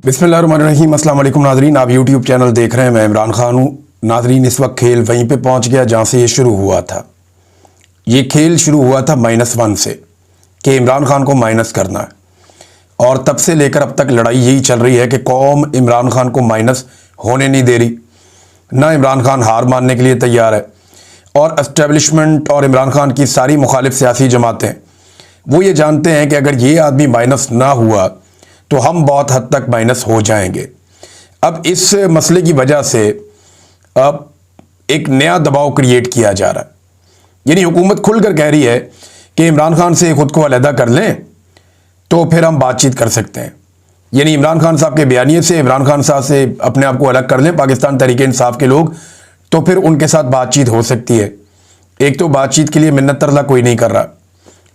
बिस्मिल्लाहिर्रहमानिर्रहीम। अस्सलाम वालेकुम नाजरीन, आप यूट्यूब चैनल देख रहे हैं। मैं इमरान खान हूँ। नाजरीन, इस वक्त खेल वहीं पे पहुँच गया जहाँ से ये शुरू हुआ था। ये खेल शुरू हुआ था -1 से कि इमरान खान को माइनस करना है, और तब से लेकर अब तक लड़ाई यही चल रही है कि कौम इमरान खान को माइनस होने नहीं दे रही। ना इमरान खान हार मानने के लिए तैयार है, और एस्टेब्लिशमेंट और इमरान खान की सारी मुखालिफ सियासी जमातें वो ये जानते हैं कि अगर ये आदमी माइनस ना हुआ तो हम बहुत हद तक माइनस हो जाएंगे। अब इस मसले की वजह से अब एक नया दबाव क्रिएट किया जा रहा है, यानी हुकूमत खुलकर कह रही है कि इमरान खान से खुद को अलहदा कर लें तो फिर हम बातचीत कर सकते हैं। यानी इमरान खान साहब के बयानिए से इमरान खान साहब से अपने आप को अलग कर लें पाकिस्तान तहरीक इंसाफ के लोग, तो फिर उनके साथ बातचीत हो सकती है। एक तो बातचीत के लिए मिन्नत तरला कोई नहीं कर रहा।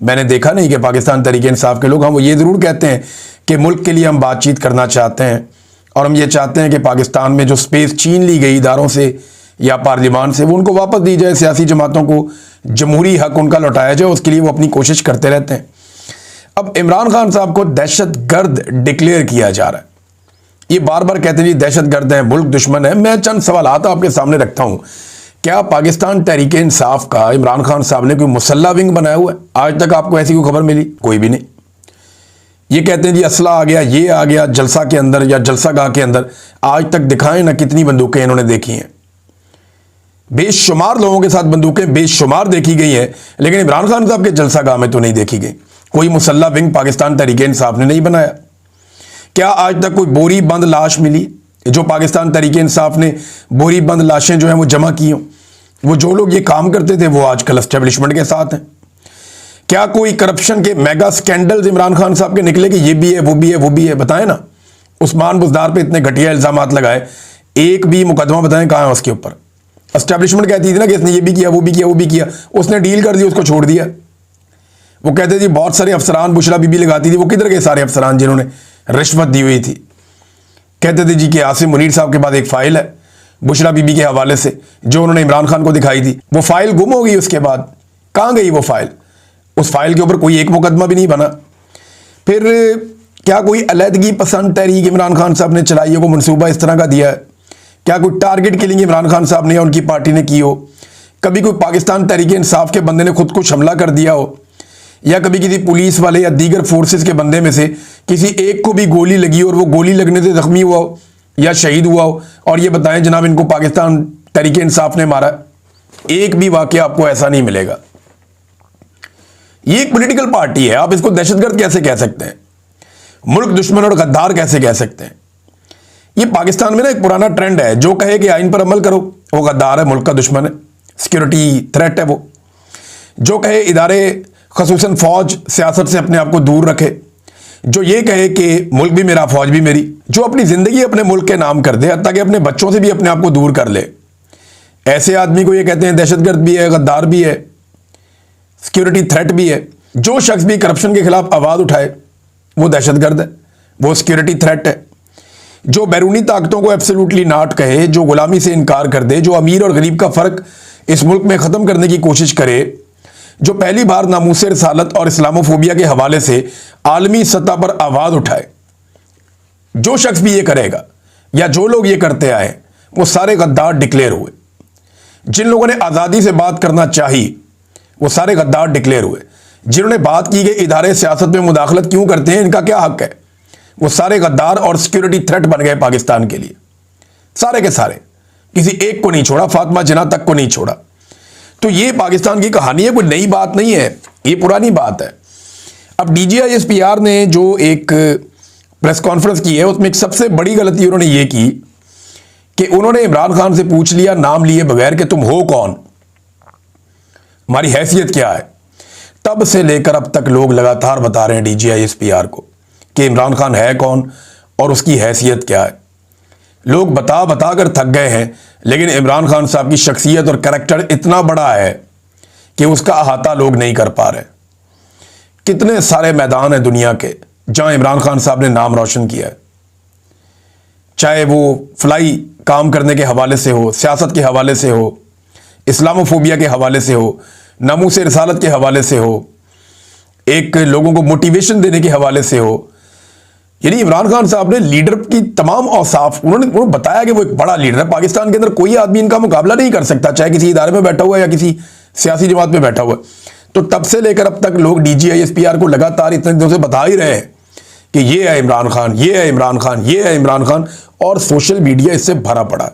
मैंने देखा नहीं कि पाकिस्तान तहरीक इंसाफ के लोग, हम वो ये ज़रूर कहते हैं कि मुल्क के लिए हम बातचीत करना चाहते हैं, और हम ये चाहते हैं कि पाकिस्तान में जो स्पेस छीन ली गई इदारों से या पार्लियामान से वो उनको वापस दी जाए, सियासी जमातों को जमहूरी हक उनका लौटाया जाए, उसके लिए वो अपनी कोशिश करते रहते हैं। अब इमरान खान साहब को दहशत गर्द डिक्लेयर किया जा रहा है। ये बार बार कहते हैं जी दहशत गर्द है, मुल्क दुश्मन है। मैं चंद सवालात आपके सामने रखता हूँ। क्या पाकिस्तान तहरीक इंसाफ का इमरान खान साहब ने कोई मुसल्ला विंग बनाया हुआ है? आज तक आपको ऐसी कोई खबर मिली? कोई भी नहीं। ये कहते हैं जी असला आ गया, ये आ गया जलसा के अंदर या जलसा गाह के अंदर। आज तक दिखाएं ना कितनी बंदूकें इन्होंने देखी हैं। बेशुमार लोगों के साथ बंदूकें बेशुमार देखी गई हैं, लेकिन इमरान खान साहब के जलसा गाह में तो नहीं देखी गई। कोई मुसल्ला विंग पाकिस्तान तहरीक इंसाफ ने नहीं बनाया। क्या आज तक कोई बोरी बंद लाश मिली जो पाकिस्तान तहरीक इंसाफ ने बोरी बंद लाशें जो हैं वो जमा की हों? वो जो लोग ये काम करते थे वो आजकल एस्टेब्लिशमेंट के साथ हैं। क्या कोई करप्शन के मेगा स्कैंडल्स इमरान खान साहब के निकले कि ये भी है वो भी है वो भी है? बताएं ना। उस्मान बुज़दार पे इतने घटिया इल्जामात लगाए, एक भी मुकदमा बताएं कहाँ है उसके ऊपर? एस्टेब्लिशमेंट कहती थी ना कि इसने ये भी किया वो भी किया वो भी किया, उसने डील कर दी, उसको छोड़ दिया। वो कहते थे बहुत सारे अफसरान, बुशरा बीबी लगाती थी, वो किधर गए सारे अफसरान जिन्होंने रिश्वत दी हुई थी? कहते थे जी कि आसिम मुनीर साहब के पास एक फ़ाइल है बुशरा बीबी के हवाले से जो उन्होंने इमरान खान को दिखाई थी। वो फाइल गुम हो गई, उसके बाद कहाँ गई वो फाइल? उस फाइल के ऊपर कोई एक मुकदमा भी नहीं बना। फिर क्या कोई अलहदगी पसंद तहरीक इमरान खान साहब ने चलाई हो, को मनसूबा इस तरह का दिया है? क्या कोई टारगेट किलिंग इमरान खान साहब ने या उनकी पार्टी ने की हो? कभी कोई पाकिस्तान तहरीक इंसाफ के बंदे ने खुद कुछ हमला कर दिया हो, या कभी किसी पुलिस वाले या दीगर फोर्सेस के बंदे में से किसी एक को भी गोली लगी और वो गोली लगने से जख्मी हुआ हो या शहीद हुआ हो, और ये बताएं जनाब इनको पाकिस्तान तहरीक इंसाफ ने मारा? एक भी वाकया आपको ऐसा नहीं मिलेगा। ये एक पॉलिटिकल पार्टी है, आप इसको दहशतगर्द कैसे कह सकते हैं? मुल्क दुश्मन और गद्दार कैसे कह सकते हैं? ये पाकिस्तान में ना एक पुराना ट्रेंड है, जो कहे कि आइन पर अमल करो वो गद्दार है, मुल्क का दुश्मन है, सिक्योरिटी थ्रेट है वो। जो कहे इदारे खसूसन फौज सियासत से अपने आप को दूर रखे, जो ये कहे कि मुल्क भी मेरा फौज भी मेरी, जो अपनी जिंदगी अपने मुल्क के नाम कर दे ताकि अपने बच्चों से भी अपने आप को दूर कर ले, ऐसे आदमी को ये कहते हैं दहशतगर्द भी है, गद्दार भी है, सिक्योरिटी थ्रेट भी है। जो शख्स भी करप्शन के खिलाफ आवाज उठाए वो दहशतगर्द है, वो सिक्योरिटी थ्रेट है। जो बैरूनी ताकतों को एब्सोल्युटली नॉट कहे, जो गुलामी से इनकार कर दे, जो अमीर और गरीब का फर्क इस मुल्क में खत्म करने की कोशिश करे, जो पहली बार नामूस रिसालत और इस्लामोफोबिया के हवाले से आलमी सतह पर आवाज उठाए, जो शख्स भी ये करेगा या जो लोग ये करते आए वो सारे गद्दार डिक्लेयर हुए। जिन लोगों ने आज़ादी से बात करना चाहिए वो सारे गद्दार डिक्लेयर हुए। जिन्होंने बात की कि इदारे सियासत में मुदाखलत क्यों करते हैं, इनका क्या हक है, वो सारे गद्दार और सिक्योरिटी थ्रेट बन गए पाकिस्तान के लिए, सारे के सारे। किसी एक को नहीं छोड़ा, फातिमा जिन्ना तक को नहीं छोड़ा। तो ये पाकिस्तान की कहानी है, कोई नई बात नहीं है, ये पुरानी बात है। अब DGISPR ने जो एक प्रेस कॉन्फ्रेंस की है उसमें एक सबसे बड़ी गलती उन्होंने ये की कि उन्होंने इमरान खान से पूछ लिया नाम लिए बगैर कि तुम हो कौन, हमारी हैसियत क्या है। तब से लेकर अब तक लोग लगातार बता रहे हैं DGISPR को कि इमरान खान है कौन और उसकी हैसियत क्या है। लोग बता बता कर थक गए हैं, लेकिन इमरान खान साहब की शख्सियत और करैक्टर इतना बड़ा है कि उसका अहाता लोग नहीं कर पा रहे। कितने सारे मैदान हैं दुनिया के जहां इमरान खान साहब ने नाम रोशन किया है, चाहे वो फ्लाई काम करने के हवाले से हो, सियासत के हवाले से हो, इस्लामोफोबिया के हवाले से हो, नामूस रिसालत के हवाले से हो, एक लोगों को मोटिवेशन देने के हवाले से हो, यानी इमरान खान साहब ने लीडर की तमाम औसाफ उन्होंने बताया कि वो एक बड़ा लीडर है, पाकिस्तान के अंदर कोई आदमी इनका मुकाबला नहीं कर सकता, चाहे किसी इदारे में बैठा हुआ है या किसी सियासी जमात में बैठा हुआ है। तो तब से लेकर अब तक लोग DGISPR को लगातार इतने दिनों से बता ही रहे हैं कि ये है इमरान खान, ये है इमरान खान, ये है इमरान खान, और सोशल मीडिया इससे भरा पड़ा।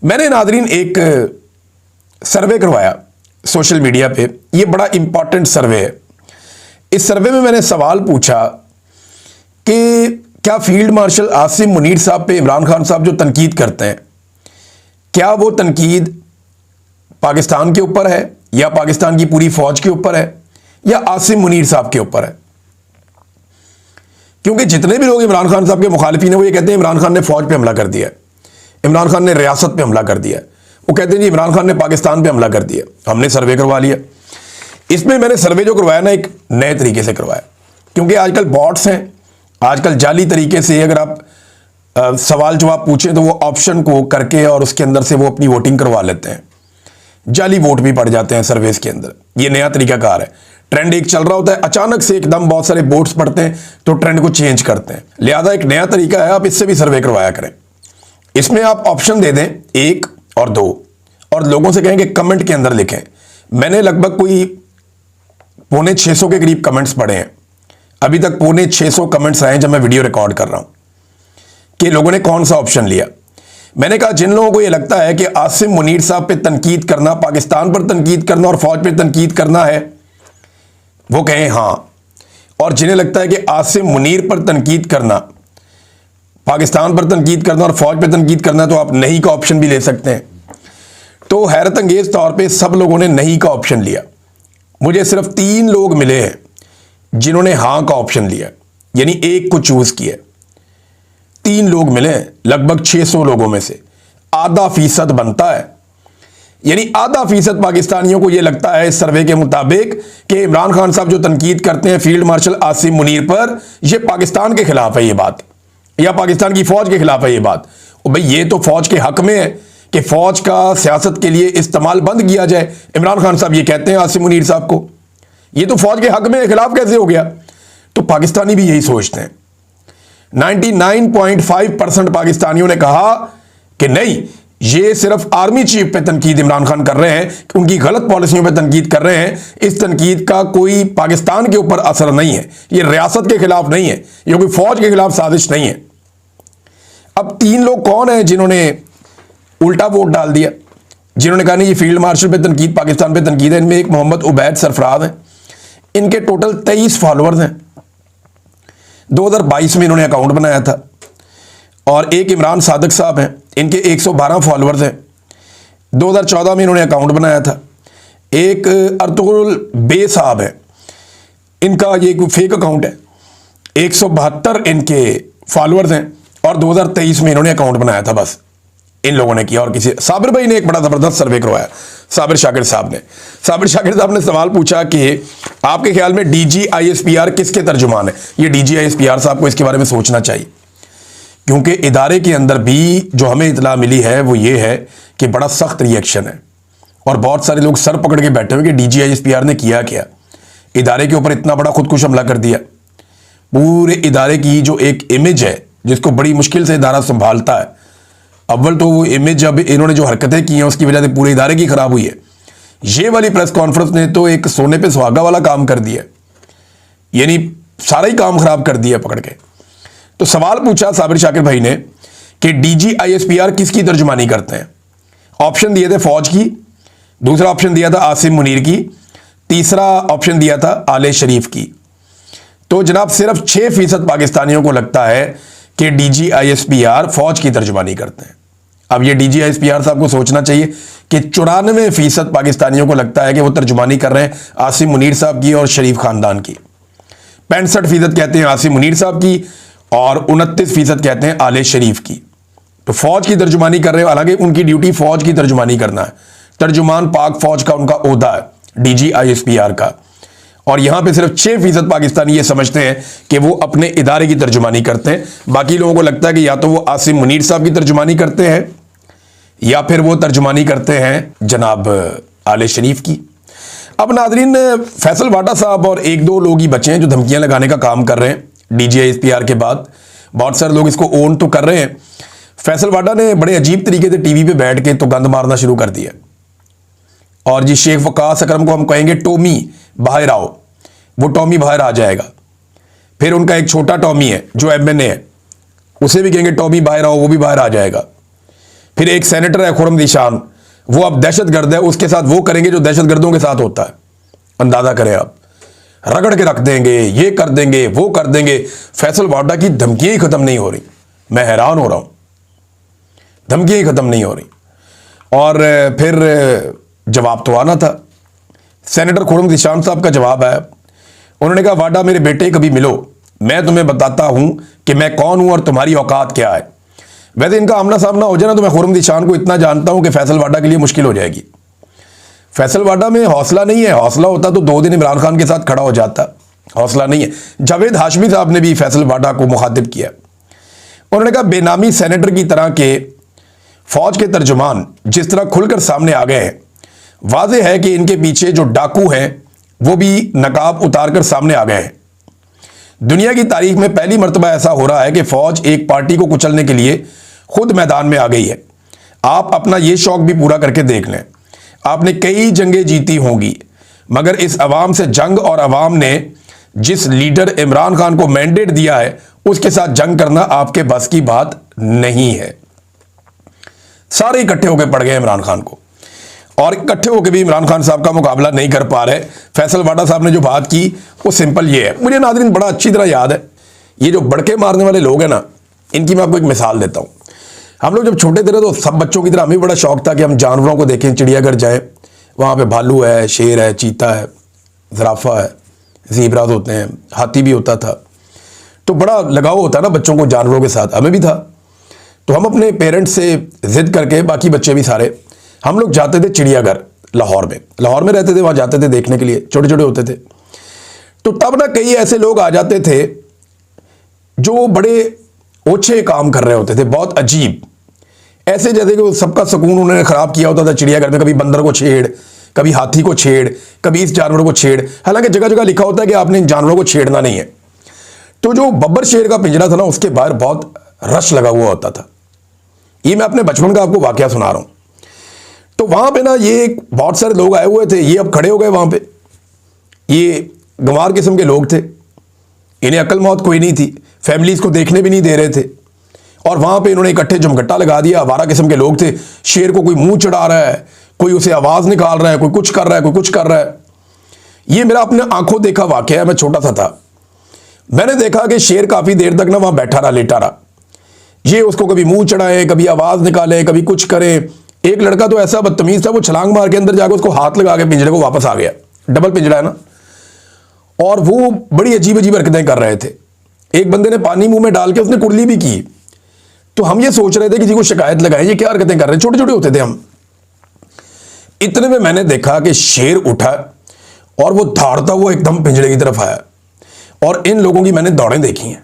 मैंने नादरीन एक सर्वे करवाया सोशल मीडिया पे, ये बड़ा इंपॉर्टेंट सर्वे है। इस सर्वे में मैंने सवाल पूछा कि क्या फील्ड मार्शल आसिम मुनीर साहब पे इमरान खान साहब जो तनकीद करते हैं, क्या वो तनकीद पाकिस्तान के ऊपर है या पाकिस्तान की पूरी फौज के ऊपर है या आसिम मुनीर साहब के ऊपर है? क्योंकि जितने भी लोग इमरान खान साहब के मुखालिफिन हैं वो ये कहते हैं इमरान खान ने फौज पे हमला कर दिया है, इमरान खान ने रियासत पे हमला कर दिया है। वो कहते हैं जी इमरान खान ने पाकिस्तान पे हमला कर दिया। हमने सर्वे करवा लिया। इसमें मैंने सर्वे जो करवाया ना एक नए तरीके से करवाया, क्योंकि आजकल बॉट्स हैं, आजकल जाली तरीके से अगर आप सवाल जवाब पूछें तो वो ऑप्शन को करके और उसके अंदर से वो अपनी वोटिंग करवा लेते हैं, जाली वोट भी पड़ जाते हैं सर्वेस के अंदर। ये नया तरीकाकार है। ट्रेंड एक चल रहा होता है, अचानक से एकदम बहुत सारे वोट्स पड़ते हैं तो ट्रेंड को चेंज करते हैं। लिहाजा एक नया तरीका है, आप इससे भी सर्वे करवाया करें। इसमें आप ऑप्शन दे दें 1 और 2 और लोगों से कहें कि कमेंट के अंदर लिखें। मैंने लगभग कोई 650 के करीब कमेंट्स पढ़े हैं अभी तक, 650 कमेंट्स आए जब मैं वीडियो रिकॉर्ड कर रहा हूं कि लोगों ने कौन सा ऑप्शन लिया। मैंने कहा जिन लोगों को यह लगता है कि आसिम मुनीर साहब पे तनकीद करना, पाकिस्तान पर तनकीद करना और फौज पे तनकीद करना है वो कहें हां, और जिन्हें लगता है कि आसिम मुनीर पर तनकीद करना, पाकिस्तान पर तनकीद करना और फौज पर तनकीद करना, तो आप नहीं का ऑप्शन भी ले सकते हैं। तो हैरत अंगेज तौर पे सब लोगों ने नहीं का ऑप्शन लिया। मुझे सिर्फ 3 लोग मिले हैं जिन्होंने हां का ऑप्शन लिया, यानी 1 को चूज किया। 3 लोग मिले लगभग 600 लोगों में से, आधा फीसद बनता है। यानी आधा फीसद पाकिस्तानियों को यह लगता है इस सर्वे के मुताबिक कि इमरान खान साहब जो तनकीद करते हैं फील्ड मार्शल आसिम मुनीर पर, यह पाकिस्तान के खिलाफ है ये बात, या पाकिस्तान की फौज के खिलाफ है ये बात। और भाई ये तो फौज के हक में है कि फौज का सियासत के लिए इस्तेमाल बंद किया जाए। इमरान खान साहब ये कहते हैं आसिम मुनीर साहब को, ये तो फौज के हक में खिलाफ कैसे हो गया? तो पाकिस्तानी भी यही सोचते हैं। 99.5% पाकिस्तानियों ने कहा कि नहीं, ये सिर्फ आर्मी चीफ पे तनकीद इमरान खान कर रहे हैं, उनकी गलत पॉलिसियों पे तनकीद कर रहे हैं। इस तनकीद का कोई पाकिस्तान के ऊपर असर नहीं है, ये रियासत के खिलाफ नहीं है, ये कोई फौज के खिलाफ साजिश नहीं है। अब 3 लोग कौन है जिन्होंने उल्टा वोट डाल दिया, जिन्होंने कहा नहीं ये फील्ड मार्शल पे तनकीद, पाकिस्तान पे तनकीद है? इनमें एक मोहम्मद उबैद सरफराज है, इनके टोटल 23 फॉलोअर्स हैं। 2022 में इन्होंने अकाउंट बनाया था। और एक इमरान सादिक साहब हैं, इनके 112 फॉलोअर्स हैं। 2014 में इन्होंने अकाउंट बनाया था। एक अर्तुगरुल बे साहब है, इनका ये कोई फेक अकाउंट है, 172 इनके फॉलोअर्स हैं और 2023 में इन्होंने अकाउंट बनाया था। बस इन लोगों ने किया। और किसी साबिर भाई ने एक बड़ा जबरदस्त सर्वे करवाया, साबिर शाकिर साहब ने सवाल पूछा कि आपके ख्याल में DGISPR किसके तर्जुमान है? ये DGISPR साहब को इसके बारे में सोचना चाहिए, क्योंकि इदारे के अंदर भी जो हमें इतला मिली है वो ये है कि बड़ा सख्त रिएक्शन है और बहुत सारे लोग सर पकड़ के बैठे हुए कि DGISPR ने किया क्या, इदारे के ऊपर इतना बड़ा खुदकुश हमला कर दिया। पूरे इदारे की जो एक इमेज है जिसको बड़ी मुश्किल से इदारा संभालता है, अव्वल तो वो इमेज जब इन्होंने जो हरकतें की हैं उसकी वजह से पूरे इदारे की खराब हुई है। ये वाली प्रेस कॉन्फ्रेंस ने तो एक सोने पे सुहागा वाला काम कर दिया, यानी सारा ही काम खराब कर दिया पकड़ के। तो सवाल पूछा साबिर शाकिर भाई ने कि DGISPR किसकी तर्जुमानी करते हैं? ऑप्शन दिए थे फौज की, दूसरा ऑप्शन दिया था आसिम मुनीर की, तीसरा ऑप्शन दिया था आले शरीफ की। तो जनाब सिर्फ 6% पाकिस्तानियों को लगता है कि DGISPR फौज की तर्जुमानी करते हैं। अब ये DGISPR साहब को सोचना चाहिए कि 94% पाकिस्तानियों को लगता है कि वो तर्जुमानी कर रहे हैं आसिम मुनीर साहब की और शरीफ खानदान की। 65% कहते हैं आसिम मुनीर साहब की और 29% कहते हैं आले शरीफ की। तो फौज की तर्जुमानी कर रहे हो, हालांकि उनकी ड्यूटी फौज की तर्जुमानी करना है। तर्जुमान पाक फौज का उनका ओहदा है DGISPR का। और यहां पे सिर्फ 6% पाकिस्तानी ये समझते हैं कि वो अपने इदारे की तर्जुमानी करते हैं। बाकी लोगों को लगता है कि या तो वो आसिम मुनीर साहब की तर्जुमानी करते हैं या फिर वो तर्जुमानी करते हैं जनाब आले शरीफ की। अब नाजरीन, फैसल वाटा साहब और 1-2 लोग ही बचे हैं जो धमकियां लगाने का काम कर रहे हैं DGISPR के बाद बहुत सारे लोग इसको ओन तो कर रहे हैं। फैसल वाडा ने बड़े अजीब तरीके से टीवी पे बैठ के तो गंद मारना शुरू कर दिया। और जी शेख वकास अकरम को हम कहेंगे टॉमी बाहर आओ, वो टॉमी बाहर आ जाएगा। फिर उनका एक छोटा टॉमी है जो MNA है, उसे भी कहेंगे टॉमी बाहर आओ, वो भी बाहर आ जाएगा। फिर एक सेनेटर है खुर्रम निशान, वो अब दहशतगर्द है, उसके साथ वो करेंगे जो दहशतगर्दों के साथ होता है। अंदाजा करें आप, रगड़ के रख देंगे, ये कर देंगे, वो कर देंगे। फैसल वाडा की धमकियां ही खत्म नहीं हो रही। मैं हैरान हो रहा हूं, धमकियां ही खत्म नहीं हो रही। और फिर जवाब तो आना था। सेनेटर खुर्रम निशान साहब का जवाब है, उन्होंने कहा वाडा मेरे बेटे कभी मिलो, मैं तुम्हें बताता हूं कि मैं कौन हूं और तुम्हारी औकात क्या है। वैसे इनका आमना सामना हो जाए ना तो मैं खुर्रम निशान को इतना जानता हूं कि फैसल वाडा के लिए मुश्किल हो जाएगी। फैसल वाडा में हौसला नहीं है, हौसला होता तो 2 दिन इमरान खान के साथ खड़ा हो जाता, हौसला नहीं है। जावेद हाशमी साहब ने भी फैसल वाडा को मुखातिब किया। उन्होंने कहा बेनामी सेनेटर की तरह के फौज के तर्जुमान जिस तरह खुलकर सामने आ गए हैं, वाज़े है कि इनके पीछे जो डाकू हैं वो भी नकाब उतारकर सामने आ गए हैं। दुनिया की तारीख में पहली मर्तबा ऐसा हो रहा है कि फौज एक पार्टी को कुचलने के लिए खुद मैदान में आ गई है। आप अपना ये शौक भी पूरा करके देख लें। आपने कई जंगें जीती होंगी, मगर इस अवाम से जंग और अवाम ने जिस लीडर इमरान खान को मैंडेट दिया है उसके साथ जंग करना आपके बस की बात नहीं है। सारे इकट्ठे होकर पड़ गए इमरान खान को, और इकट्ठे होकर भी इमरान खान साहब का मुकाबला नहीं कर पा रहे। फैसल वाडा साहब ने जो बात की वो सिंपल ये है, मुझे नाज़रीन बड़ा अच्छी तरह याद है। ये जो बड़के मारने वाले लोग हैं ना, इनकी मैं आपको एक मिसाल देता हूँ। हम लोग जब छोटे थे तो सब बच्चों की तरह हमें बड़ा शौक था कि हम जानवरों को देखें, चिड़ियाघर जाएं, वहाँ पे भालू है, शेर है, चीता है, ज़राफ़ा है, ज़ीब्राज़ होते हैं, हाथी भी होता था। तो बड़ा लगाव होता है ना बच्चों को जानवरों के साथ, हमें भी था। तो हम अपने पेरेंट्स से ज़िद करके, बाकी बच्चे भी सारे, हम लोग जाते थे चिड़ियाघर लाहौर में रहते थे, वहाँ जाते थे देखने के लिए, छोटे छोटे होते थे। तो तब ना कई ऐसे लोग आ जाते थे जो बड़े ओछे काम कर रहे होते थे, बहुत अजीब, ऐसे जैसे कि सबका सुकून उन्होंने ख़राब किया होता था चिड़ियाघर में। कभी बंदर को छेड़, कभी हाथी को छेड़, कभी इस जानवर को छेड़। हालांकि जगह जगह लिखा होता है कि आपने इन जानवरों को छेड़ना नहीं है। तो जो बब्बर शेर का पिंजरा था ना, उसके बाहर बहुत रश लगा हुआ होता था। ये मैं अपने बचपन का आपको वाकया सुना रहा हूँ। तो वहाँ पे ना ये बहुत सारे लोग आए हुए थे, ये अब खड़े हो गए वहाँ पे। ये गंवार किस्म के लोग थे, इन्हें अकल मौत कोई नहीं थी, फैमिलीज को देखने भी नहीं दे रहे थे। और वहाँ पे इन्होंने इकट्ठे जमघट्टा लगा दिया। आवारा किस्म के लोग थे, शेर को कोई मुंह चढ़ा रहा है, कोई उसे आवाज़ निकाल रहा है, कोई कुछ कर रहा है, कोई कुछ कर रहा है। ये मेरा अपने आंखों देखा वाकया है। मैं छोटा सा था, मैंने देखा कि शेर काफ़ी देर तक ना वहाँ बैठा रहा, लेटा रहा। ये उसको कभी मुंह चढ़ाए, कभी आवाज़ निकाले, कभी कुछ करे। एक लड़का तो ऐसा बदतमीज था, वो छलांग मार के अंदर जाकर उसको हाथ लगा के पिंजरे को वापस आ गया। डबल पिंजरा है ना, और वो बड़ी अजीब अजीब हरकतें कर रहे थे। एक बंदे ने पानी मुंह में डाल के उसने कुर्ली भी की। तो हम ये सोच रहे थे किसी को शिकायत लगाएं, ये क्या हरकतें कर रहे हैं, छोटे छोटे होते थे हम। इतने में मैंने देखा कि शेर उठा और वो दौड़ता हुआ एकदम पिंजरे की तरफ आया। और इन लोगों की मैंने दौड़ें देखी हैं।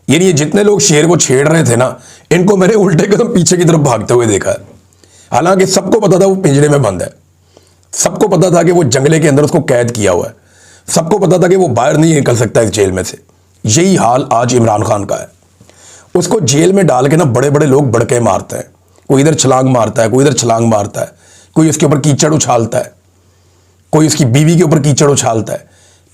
यानी ये जितने लोग शेर को छेड़ रहे थे ना, इनको मैंने उल्टे कदम पीछे की तरफ भागते हुए देखा है। हालांकि सबको पता था वो पिंजरे में बंद है, सबको पता था कि वो जंगले के अंदर उसको कैद किया हुआ है, सबको पता था कि वो बाहर नहीं निकल सकता इस जेल में से। यही हाल आज इमरान खान का है। उसको जेल में डाल के ना बड़े बड़े लोग बड़के मारते हैं, कोई इधर छलांग मारता है, कोई इधर छलांग मारता है, कोई उसके ऊपर कीचड़ उछालता है, कोई उसकी बीवी के ऊपर कीचड़ उछालता है,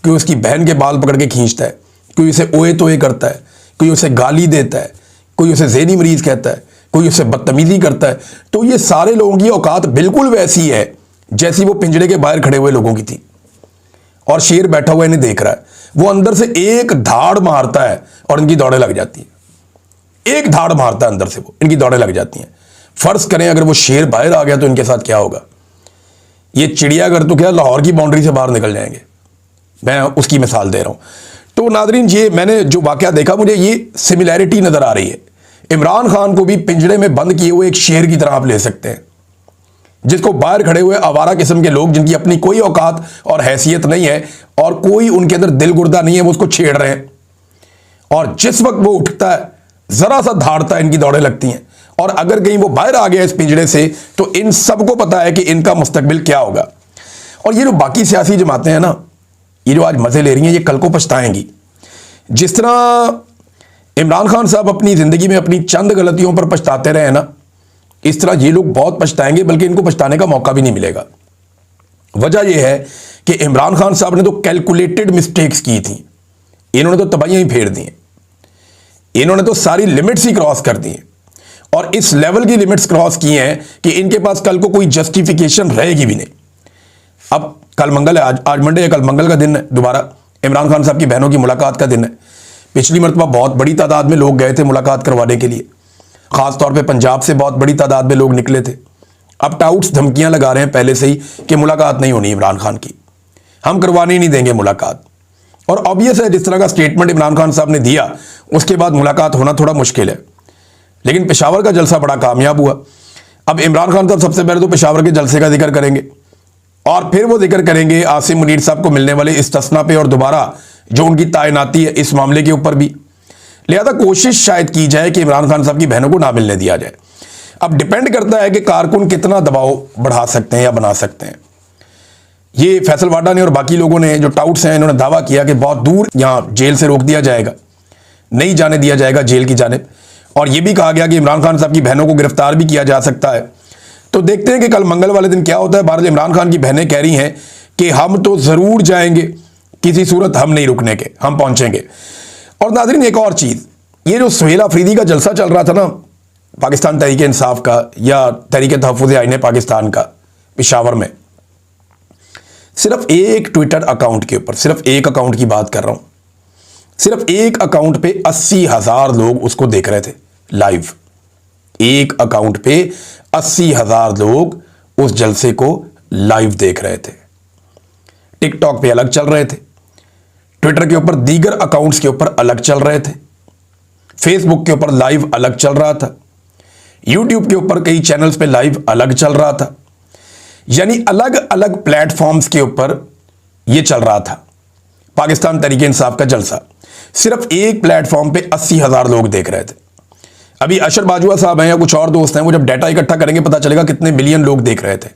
कोई उसकी बहन के बाल पकड़ के खींचता है, कोई उसे ओए तोए करता है, कोई उसे गाली देता है, कोई उसे ज़हनी मरीज कहता है, कोई उससे बदतमीजी करता है। तो ये सारे लोगों की औकात बिल्कुल वैसी है जैसी वो पिंजरे के बाहर खड़े हुए लोगों की थी। और शेर बैठा हुआ इन्हें देख रहा है, वो अंदर से एक धाड़ मारता है और इनकी दौड़ें लग जाती हैं। एक धाड़ मारता है अंदर से, वो इनकी दौड़ें लग जाती हैं। फर्ज करें अगर वो शेर बाहर आ गया तो इनके साथ क्या होगा। ये चिड़ियाघर तो क्या लाहौर की बाउंड्री से बाहर निकल जाएंगे। मैं उसकी मिसाल दे रहा हूं। तो नादरीन, ये मैंने जो वाकया देखा, मुझे ये सिमिलैरिटी नजर आ रही है। इमरान खान को भी पिंजरे में बंद किए हुए एक शेर की तरह आप ले सकते हैं, जिसको बाहर खड़े हुए आवारा किस्म के लोग, जिनकी अपनी कोई औकात और हैसियत नहीं है और कोई उनके अंदर दिल गुर्दा नहीं है, वो उसको छेड़ रहे हैं। और जिस वक्त वो उठता है, जरा सा धाड़ता है, इनकी दौड़ें लगती हैं। और अगर कहीं वो बाहर आ गया इस पिंजरे से, तो इन सबको पता है कि इनका मुस्तकबिल क्या होगा। और ये जो बाकी सियासी जमातें हैं ना, ये जो आज मजे ले रही हैं, ये कल को पछताएंगी। जिस तरह इमरान खान साहब अपनी ज़िंदगी में अपनी चंद गलतियों पर पछताते रहे ना, इस तरह ये लोग बहुत पछताएंगे, बल्कि इनको पछताने का मौका भी नहीं मिलेगा। वजह यह है कि इमरान खान साहब ने तो कैलकुलेटेड मिस्टेक्स की थी, इन्होंने तो तबाहियां ही फेर दी हैं, इन्होंने तो सारी लिमिट्स ही क्रॉस कर दी हैं, और इस लेवल की लिमिट्स क्रॉस की हैं कि इनके पास कल को कोई जस्टिफिकेशन रहेगी भी नहीं। अब कल मंगल है, आज मंडे है, कल मंगल का दिन है, दोबारा इमरान खान साहब की बहनों की मुलाकात का दिन है। पिछली मरतबा बहुत बड़ी तादाद में लोग गए थे मुलाकात करवाने के लिए, ख़ास तौर पे पंजाब से बहुत बड़ी तादाद में लोग निकले थे। अब टाउट्स धमकियां लगा रहे हैं पहले से ही कि मुलाकात नहीं होनी इमरान खान की, हम करवाने ही नहीं देंगे मुलाकात। और ऑब्वियस है, जिस तरह का स्टेटमेंट इमरान खान साहब ने दिया उसके बाद मुलाकात होना थोड़ा मुश्किल है। लेकिन पेशावर का जलसा बड़ा कामयाब हुआ। अब इमरान खान साहब सबसे पहले तो पेशावर के जलसे का जिक्र करेंगे, और फिर वो जिक्र करेंगे आसिम मुनीर साहब को मिलने वाले इस्तिस्ना पे, और दोबारा जो उनकी तैनाती है इस मामले के ऊपर भी। लिहाजा कोशिश शायद की जाए कि इमरान खान साहब की बहनों को ना मिलने दिया जाए। अब डिपेंड करता है कि कारकुन कितना दबाव बढ़ा सकते हैं या बना सकते हैं। ये फैसल वाडा ने और बाकी लोगों ने जो टाउट्स हैं, इन्होंने दावा किया कि बहुत दूर यहाँ जेल से रोक दिया जाएगा, नहीं जाने दिया जाएगा जेल की जानिब, और ये भी कहा गया कि इमरान खान साहब की बहनों को गिरफ्तार भी किया जा सकता है। तो देखते हैं कि कल मंगल वाले दिन क्या होता है। बहरहाल इमरान खान की बहनें कह रही हैं कि हम तो ज़रूर जाएंगे, किसी सूरत हम नहीं रुकने के, हम पहुंचेंगे। और नाज़रीन एक और चीज़, ये जो सुहेल अफरीदी का जलसा चल रहा था ना पाकिस्तान तहरीक इंसाफ का या तहरीक तहफ़्फ़ुज़ आईन पाकिस्तान का पेशावर में, सिर्फ एक ट्विटर अकाउंट के ऊपर, सिर्फ एक अकाउंट की बात कर रहा हूं, सिर्फ एक अकाउंट पे 80,000 लोग उसको देख रहे थे लाइव। एक अकाउंट पे 80,000 लोग उस जलसे को लाइव देख रहे थे। टिकटॉक पे अलग चल रहे थे, ट्विटर के ऊपर दीगर अकाउंट्स के ऊपर अलग चल रहे थे, फेसबुक के ऊपर लाइव अलग चल रहा था, यूट्यूब के ऊपर कई चैनल्स पे लाइव अलग चल रहा था। यानी अलग अलग प्लेटफॉर्म्स के ऊपर यह चल रहा था पाकिस्तान तहरीक इंसाफ का जलसा। सिर्फ एक प्लेटफॉर्म पे 80,000 लोग देख रहे थे। अभी अशर बाजवा साहब हैं या कुछ और दोस्त हैं, वो जब डाटा इकट्ठा करेंगे पता चलेगा कितने मिलियन लोग देख रहे थे,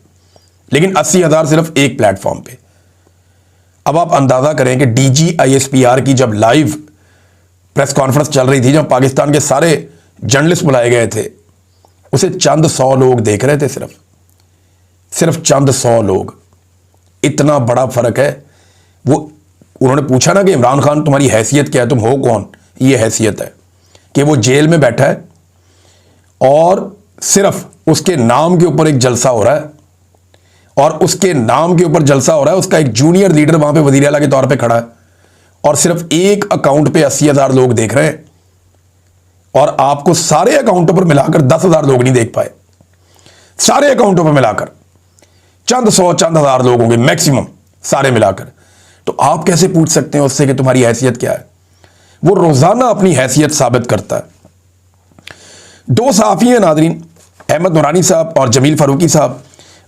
लेकिन 80,000 सिर्फ एक प्लेटफॉर्म पे। अब आप अंदाजा करें कि DGISPR की जब लाइव प्रेस कॉन्फ्रेंस चल रही थी, जब पाकिस्तान के सारे जर्नलिस्ट बुलाए गए थे, उसे चंद 100 लोग देख रहे थे, सिर्फ चंद 100 लोग। इतना बड़ा फर्क है। वो उन्होंने पूछा ना कि इमरान खान तुम्हारी हैसियत क्या है, तुम हो कौन? ये हैसियत है कि वो जेल में बैठा है और सिर्फ उसके नाम के ऊपर एक जलसा हो रहा है, और उसके नाम के ऊपर जलसा हो रहा है, उसका एक जूनियर लीडर वहां पे वजीर आला के तौर पे खड़ा है, और सिर्फ एक अकाउंट पे 80,000 लोग देख रहे हैं। और आपको सारे अकाउंटों पर मिलाकर 10,000 लोग नहीं देख पाए। सारे अकाउंटों पर मिलाकर चंद 100 चंद हज़ार लोग होंगे मैक्सिमम, सारे मिलाकर। तो आप कैसे पूछ सकते हैं उससे कि तुम्हारी हैसियत क्या है? वो रोजाना अपनी हैसियत साबित करता है। दो सहाफ़ी हैं नाज़रीन, अहमद नूरानी साहब और जमील फारूकी साहब,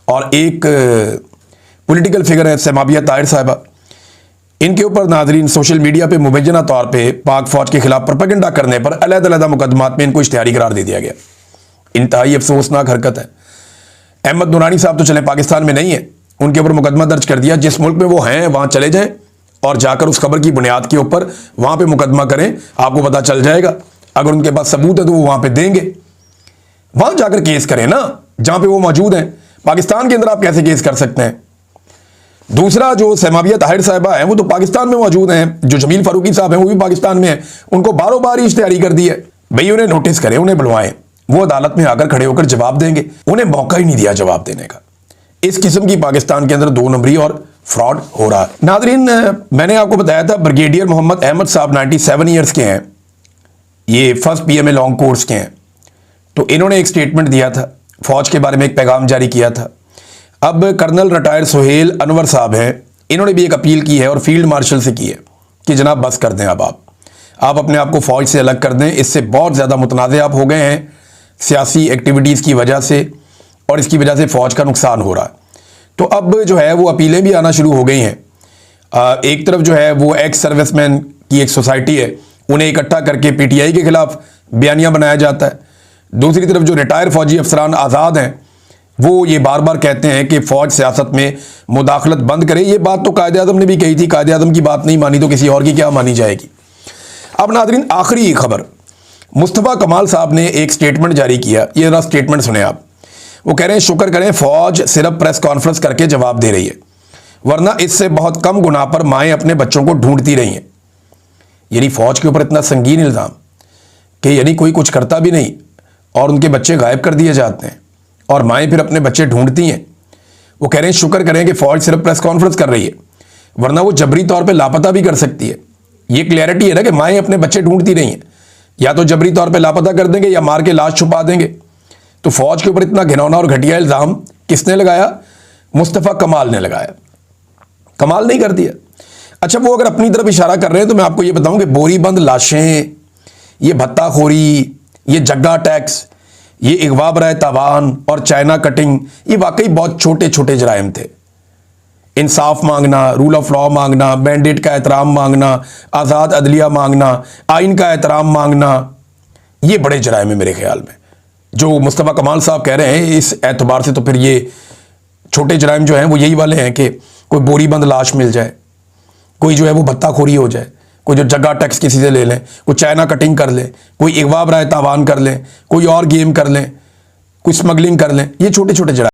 और एक पॉलिटिकल फिगर है समाबिया ताहिर साहिबा। इनके ऊपर नाज़रीन सोशल मीडिया पे मुबैना तौर पे पाक फौज के खिलाफ प्रोपेगेंडा करने पर अलग-अलग मुकदमात में इनको इश्तिहारी करार दे दिया गया। इंतहाई अफसोसनाक हरकत है। अहमद नूरानी साहब तो चले पाकिस्तान में नहीं है, उनके ऊपर मुकदमा दर्ज कर दिया। जिस मुल्क में वो हैं वहां चले जाएं और जाकर उस खबर की बुनियाद के ऊपर वहां पे मुकदमा करें, आपको पता चल जाएगा। अगर उनके पास सबूत है तो वो वहां पे देंगे, वहां जाकर केस करें ना, जहां पे वो मौजूद हैं। पाकिस्तान के अंदर आप कैसे केस कर सकते हैं? दूसरा, जो समाबिया ताहिर साहिबा है वो तो पाकिस्तान में मौजूद हैं, जो जमील फारूकी साहब हैं वो भी पाकिस्तान में हैं। उनको बारों बार इश्तिहारी कर दी है, भाई उन्हें नोटिस करें, उन्हें बुलवाएं, वो अदालत में आकर खड़े होकर जवाब देंगे। उन्हें मौका ही नहीं दिया जवाब देने का। इस किस्म की पाकिस्तान के अंदर 2 नंबरी और फ्रॉड हो रहा है। नाज़रीन, मैंने आपको बताया था ब्रिगेडियर मोहम्मद अहमद साहब 97 ईयर्स के हैं, ये फर्स्ट PMA लॉन्ग कोर्स के हैं। तो इन्होंने एक स्टेटमेंट दिया था, फौज के बारे में एक पैगाम जारी किया था। अब कर्नल रिटायर्ड सुहेल अनवर साहब हैं, इन्होंने भी एक अपील की है और फील्ड मार्शल से की है कि जनाब बस कर दें, अब आप अपने आप को फ़ौज से अलग कर दें। इससे बहुत ज़्यादा मुतनाज़ आप हो गए हैं सियासी एक्टिविटीज़ की वजह से, और इसकी वजह से फ़ौज का नुकसान हो रहा है। तो अब जो है वो अपीलें भी आना शुरू हो गई हैं। एक तरफ जो है वो एक्स सर्विसमैन की एक सोसाइटी है, उन्हें इकट्ठा करके PTI के खिलाफ बयानिया बनाया जाता है। दूसरी तरफ जो रिटायर फौजी अफसरान आज़ाद हैं वो ये बार बार कहते हैं कि फ़ौज सियासत में मुदाखलत बंद करे। ये बात तो कायदे आज़म ने भी कही थी, कायदे आज़म की बात नहीं मानी तो किसी और की क्या मानी जाएगी। अब नाज़रीन आखिरी खबर, मुस्तफ़ा कमाल साहब ने एक स्टेटमेंट जारी किया। ये जरा स्टेटमेंट सुने आप। वो कह रहे हैं शुक्र करें फ़ौज सिर्फ प्रेस कॉन्फ्रेंस करके जवाब दे रही है, वरना इससे बहुत कम गुनाह पर माएँ अपने बच्चों को ढूंढती रही हैं। यानी फ़ौज के ऊपर इतना संगीन इल्ज़ाम कि यानी कोई कुछ करता भी नहीं और उनके बच्चे गायब कर दिए जाते हैं और माएँ फिर अपने बच्चे ढूंढती हैं। वो कह रहे हैं शुक्र करें कि फ़ौज सिर्फ प्रेस कॉन्फ्रेंस कर रही है, वरना वो जबरी तौर पे लापता भी कर सकती है। ये क्लैरिटी है ना कि माएँ अपने बच्चे ढूंढती रही हैं, या तो जबरी तौर पे लापता कर देंगे या मार के लाश छुपा देंगे। तो फ़ौज के ऊपर इतना घिनौना और घटिया इल्ज़ाम किसने लगाया? मुस्तफ़ा कमाल ने लगाया। कमाल नहीं कर दिया। अच्छा, वो अगर अपनी तरफ इशारा कर रहे हैं तो मैं आपको ये बताऊं कि बोरीबंद लाशें, ये भत्ताखोरी, ये जग्गा टैक्स, ये अगवा बराए तावान और चाइना कटिंग, ये वाकई बहुत छोटे छोटे जराइम थे। इंसाफ मांगना, रूल ऑफ लॉ मांगना, मैंडेट का एहतराम मांगना, आज़ाद अदलिया मांगना, आइन का एहतराम मांगना, ये बड़े जराइम है मेरे ख्याल में। जो मुस्तफ़ा कमाल साहब कह रहे हैं इस एतबार से तो फिर ये छोटे जराइम जो हैं वो यही वाले हैं कि कोई बोरीबंद लाश मिल जाए, कोई जो है वो भत्ताखोरी हो जाए, कोई जो जगह टैक्स किसी से ले लें, कोई चाइना कटिंग कर ले, कोई अगवा बराए तावान कर लें, कोई और गेम कर लें, कोई स्मगलिंग कर लें, ये छोटे छोटे जराइम